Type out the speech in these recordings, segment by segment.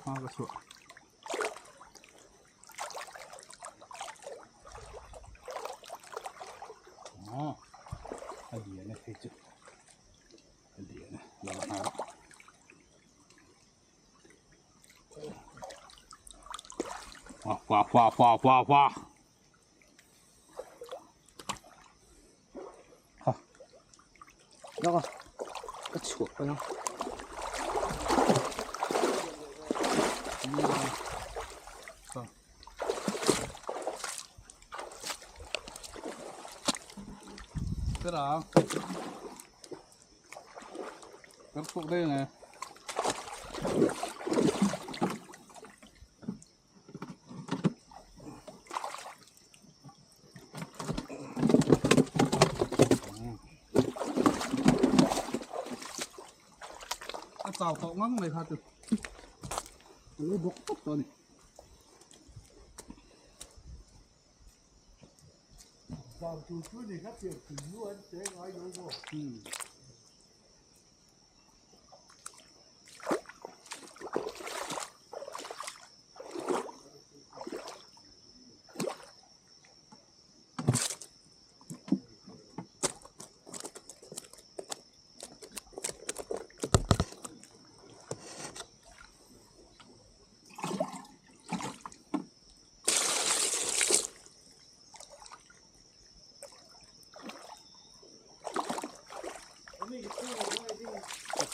hoa cái sụa cái đĩa này thấy chưa cái đĩa này là hai hoa đó cái chuột đó thế nào cắt phục đây này tàu cậu ngắn này thật được lấy bốc tóc rồi này vào chủ chú này các tiểu chủ luôn thế nói đúng không?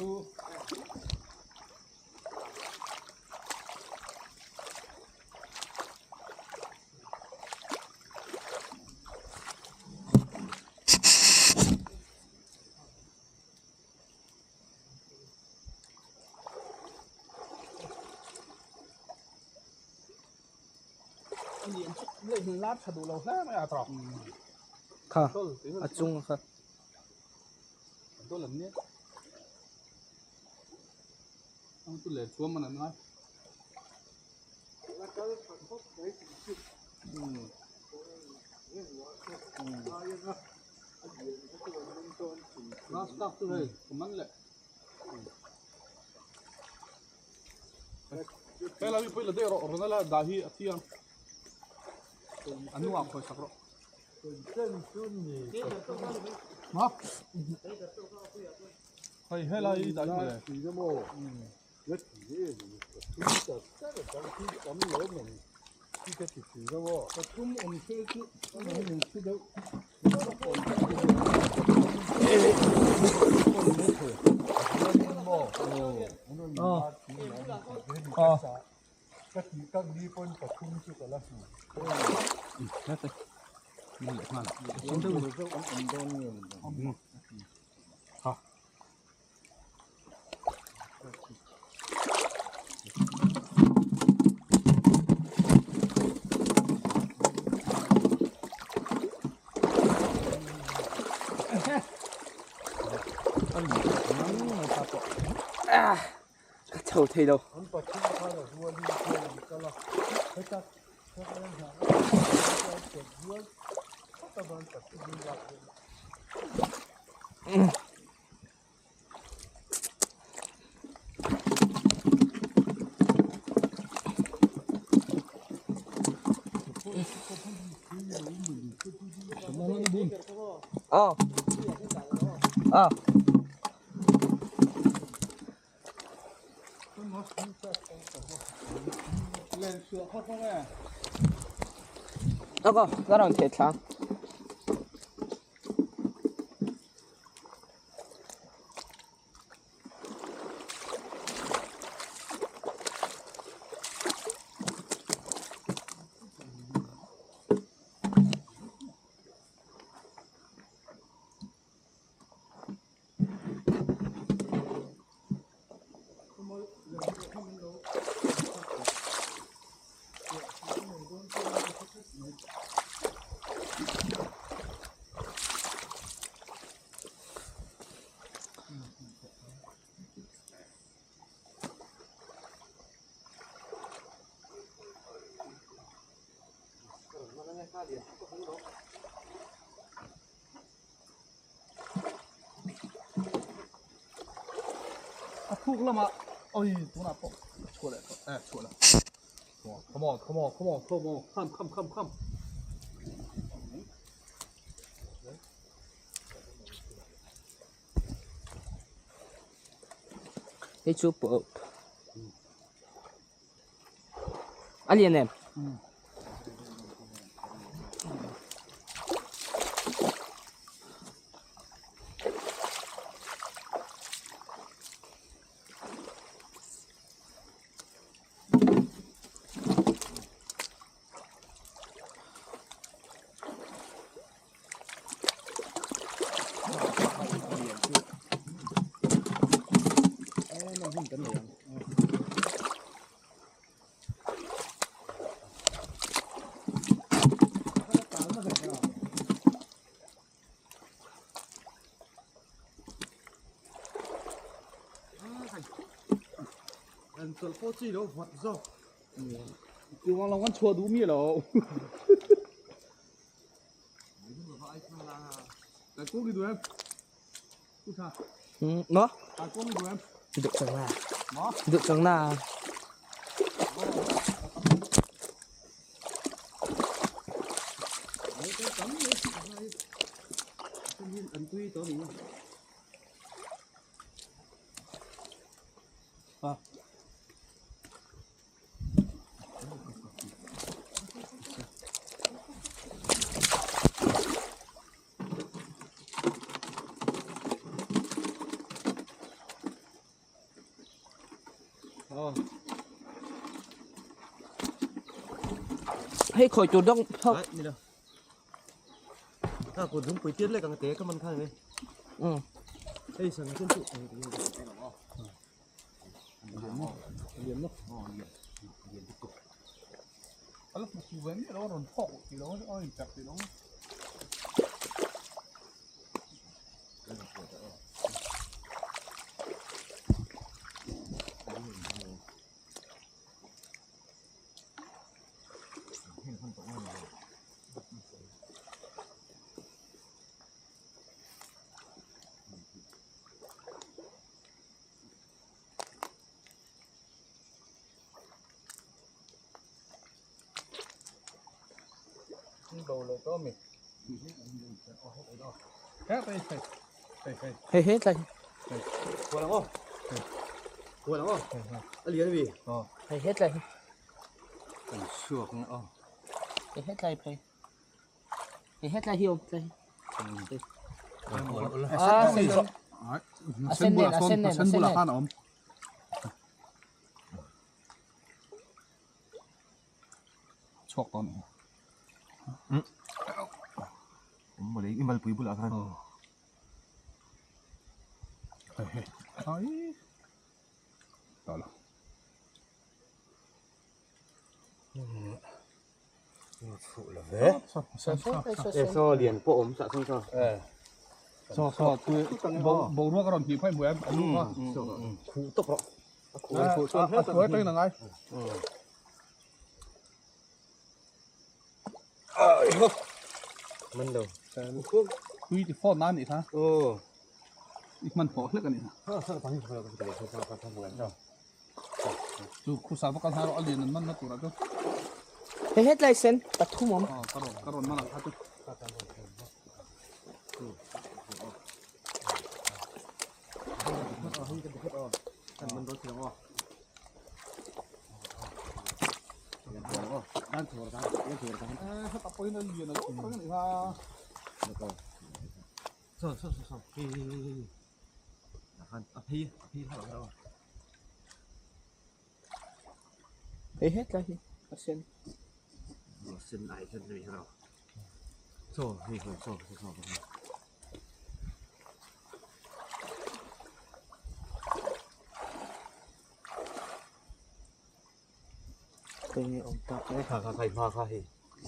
tuเลยลาดขดูเราแค่ไม่อาตรอกค่ะอาจุงค่ะตัวหลังเนี้ยต้องตัวเหลือช่วงมันน้อยน่าสตั๊กตัวเลยมันแหละแต่เราไปละเดี๋ยวเราเนี่ยดาฮีที่ยังอันนู้นอ่ะคอยสักรอบมาเฮ้ยให้เราอีกได้ไหมrất dễ chúng ta chắc là trong khi cắm lỗ mình khi ta chỉ ra vô ta cũng ông chơi chứ mình chơi đâu các đi con tập trung chưa có là hết rồi mình lại hoàn chúng tôi được rất ổn định nhiều hả chầu thầy đâu lên sữa hot không à đó có ra đồng thiệt sáng Thuốc lắm ạ. Ôi, tú nào bốc. Chua lại. Chua lại. Come on. Come. Hey, chup up. Alien em. Anh tôi có gì đâu vật do. Cứ ngon lòng ăn chua đủ mía đâu. Tại cố đi đuổi em. Cứ sao? Nó. Tại cố đi đuổi em. Được chẳng là. Nó. Được chẳng là. Hey, khỏi chỗ đông. Đấy, đi đâu. Ta còn đúng quỷ tiết lại càng tế các món khác này. Đây sang trên trụ. Liền nó. Lúc mà chú vấn cái đó còn phổ thì đó ơi chặt thì nó. Đầu là có mình. Hết đây. Hey, hết đây. Qua lắm không? Qua lắm không? Anh liền gì? Hey, hết đây. Sửa không ạ? Hey, hết đây phải. Hey, hết đây hiêu đây. Sen bula han om. Chok con. Mà lấy cái mal bùi bula kan. Ai. Đó là. Phụ là vé. So liền bộ ốm sợ không cho. So tôi bầu nó cái đòn kịp phải mười em đúng không? Phụ tốc rồi. Phụ hết rồi đây là ngay. Mình đâu. Quy thì phò nan đi ha. Ít mình phò hết cái này. Chú khu sao bắt hàng rồi liền mình nó tụt ra chứ. Hey, hết đây sen. Bắt thu mắm. Cái đòn mà là hết chứ. Mình đối chiếu không? Đang thổi ra. Hết tập lên liền nó cái này ha. Rồi. Hi thở đâu. Hey, hết đây. Sen. Xin ai chân gì nào. Rồi. Cái ông ta. Khai.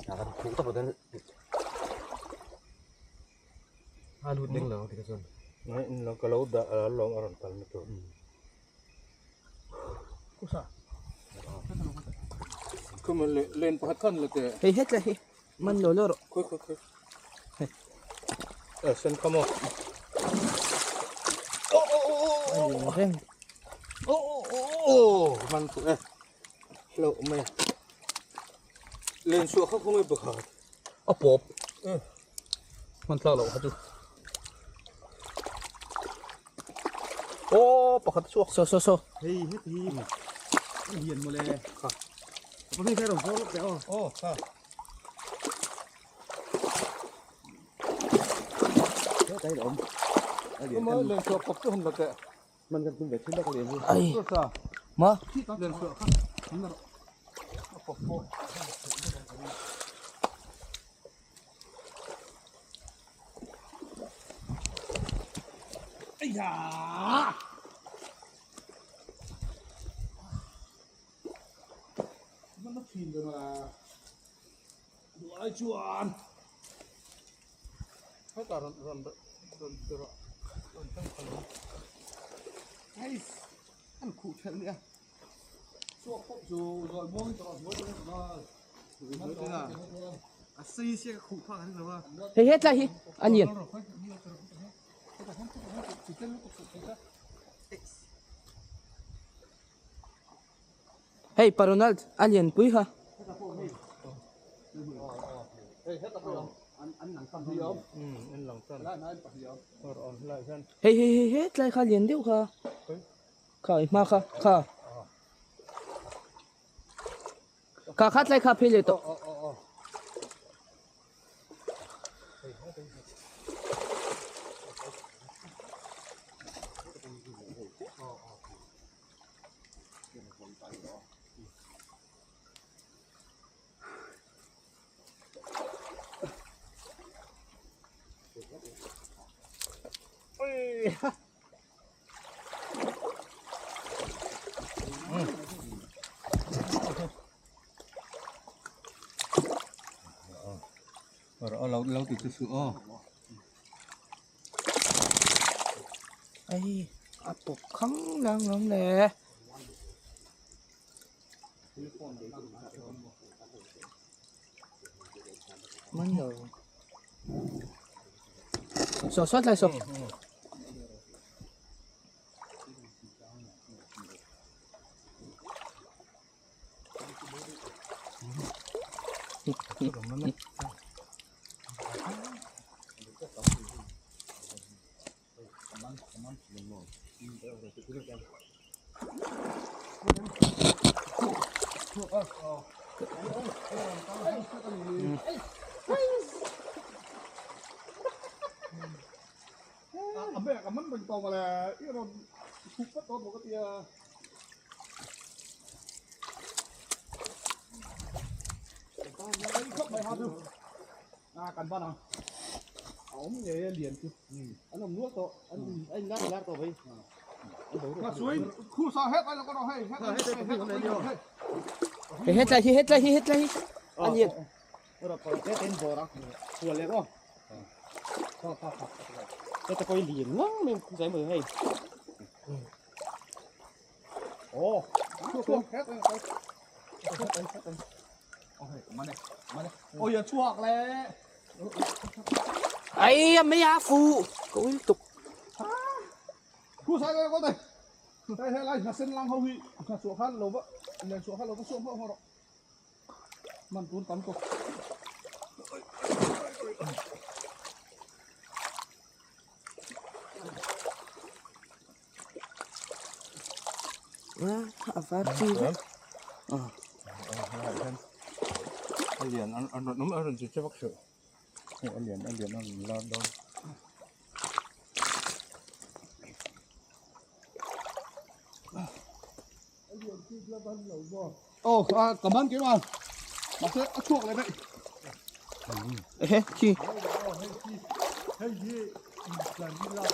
Kan phụ tốc vào đây. Hai lút đinh nào thì cái gì? Nó có lâu đã long ở phần nó thôi. Khu sao? Cứ mà lên phát thân là cái. Hey, hết đây. Mình lỗ rồi. Quick. Sen come on. Rem. ô man phụ này lộ mày lên xuống không mới bực hả ốc bột man thao lộ hả chú ô bọc hả chú so thì hết thì hiền một lề có khi thay đồng số lúc kéo ô hả thế tay đổm mới lên xuống bọc chứ không được kệ mình cần về trên đó có liền gì ai sao mà lên xuống không bọc bột ây da nó chìm rồi mà đuổi ai chuồn hết cả rồi trong phần hay ăn cụ thể nữa chuột phục dù rồi môi rồi thế là xây xe cụ thoa thế nào hey hết lại anh nhìn hey Ronald alien pui ha anh nặng tâm gì không anh nặng tâm lại anh tâm gì không rồi lại thân hey hết lại khá liền điệu ha khởi mà khá khát lại khá phê lệ to rồi lâu từ sữa ai áp bột khăng đang ngắm nè mấy rồi sổ soát lại sổ mẹ cả mất mình tàu mà là ít rồi phục tất có một cái tia khóc mày hao chưa cần bao nào ống vậy liền chứ anh làm nuốt to anh lát to vậy là suối khu sao hết anh là con nào hay hết hết lại anh nhìn rồi còn cái tên bò đó vừa lên không cái ta coi liền lắm mình không dám mở hay ồ chuột hết rồi ôi giờ chuột lẹ ấy mấy á phụ cậu liên tục khu sai đây có đây đây hay là nhà sinh lang hậu vị nhà chuột hát lầu vợ nhà chuột hát lầu có xuống không đó mình tuôn tắm cô phát chi anh liền ăn đúng ăn chỉ cho bác sữa anh liền ăn lo đó ồ cảm ơn kiếm bạn mà sẽ chuột lại vậy hết chi hay gì là đi lao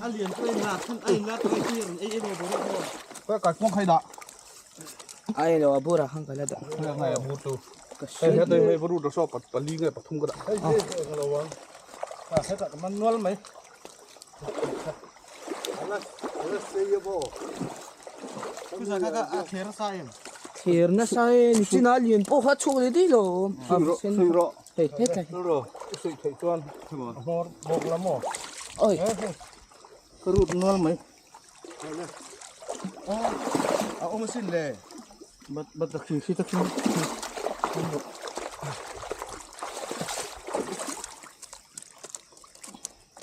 anh liền quên là thân anh là cái kia ấy rồi bố cái con hay đó ai lo bura hang kala da cái này bút tu cái hết đây hay bút được sao bật ly ngay bật thùng cái đó hết cả mình nuôi mấy cứ sao các thế nó sai thiệt na sai ni china liền po kha chu le di lo siro เฮ้ยเฮ็ดไง rồi sự thầy tuan mò bột là mò เอ้ย cái rụt ngon mấy ông xin lệ bật đặc khi khi không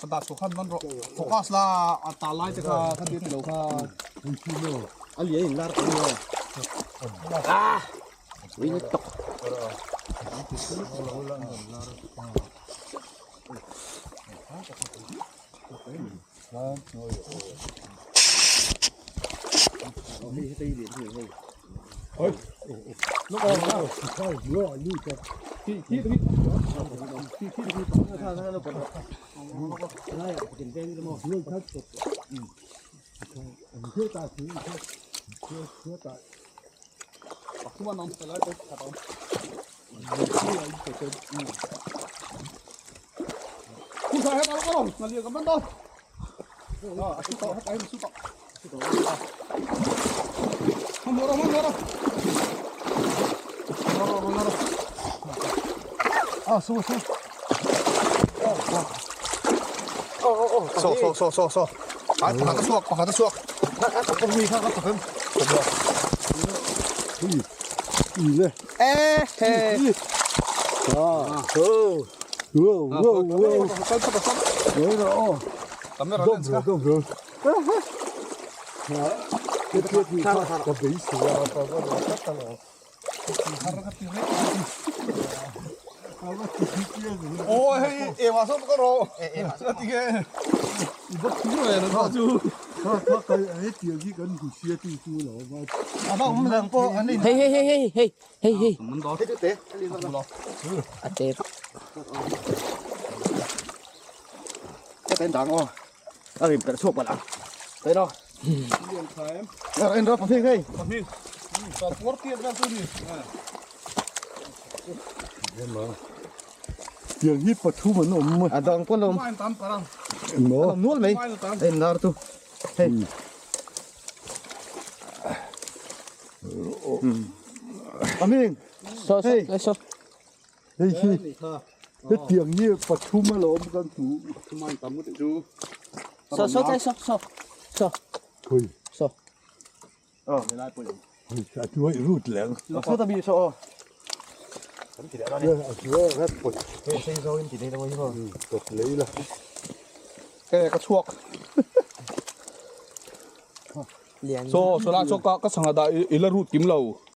กระดาษสุขันนั่นหรอโฟกัสละอัตราไล่จะค่ะท่านเดียวเดี๋ยวค่ะ anh lấy hình lát anh rồi วิ่งตก nó còn nào thôi nữa như thế khi khi khi thằng nó còn đây tiền đen cái mỏ luôn thắt cột chưa ta chưa taทุกวันน้องจะไล่ไปขัดเอาผู้ชายให้เราก็ลงมาเรียกกันมันต่อสู้ต่อให้ไปสู้ต่อทำเราสู้ไปผ่านกระสวกต้องมีข้าวกระสุน gì đây เอ๊ะเฮ้ย đấy rồi tấm ra không rồi không rồi cái kia thì có bị sửa có cắt rồi ôi em mà sốt có đồ em sốt thì ghê bất cứ rồi nó sao chú có cái hết tiền chỉ cần của xe thì chú nó mà à nó không lần po anh đi เฮ้ยเฮ้ยเฮ้ยเฮ้ยเฮ้ยเฮ้ยเฮ้ย mình đó thế chứ thế anh đi vào đó อาเจ็บ cái tên đảng ô à thì cái sốt vào đó đấy đó tiền phải em anh đó phần thi đây phần thi còn quất tiền ra tôi đi tiền hít vào thu mà nó mà à đằng quân lồng mai tắm parang nó nuốt mấy đây nào tu hey Amin โซ่โซ่โซ่ đây khi cái tiền như vào thu mà nó con chú mai tắm cái chú โซ่โซ่โซ่โซ่โซ่ thôi โซ่ để lại bụi à chú ấy rút lẹng nó số ta bị số chú ấy rất bụi xây rồi chỉ đây thôi thôi tập lấy là cái chuộc เลี้ยง số số là số có sang là đại ý là rút kiếm lầu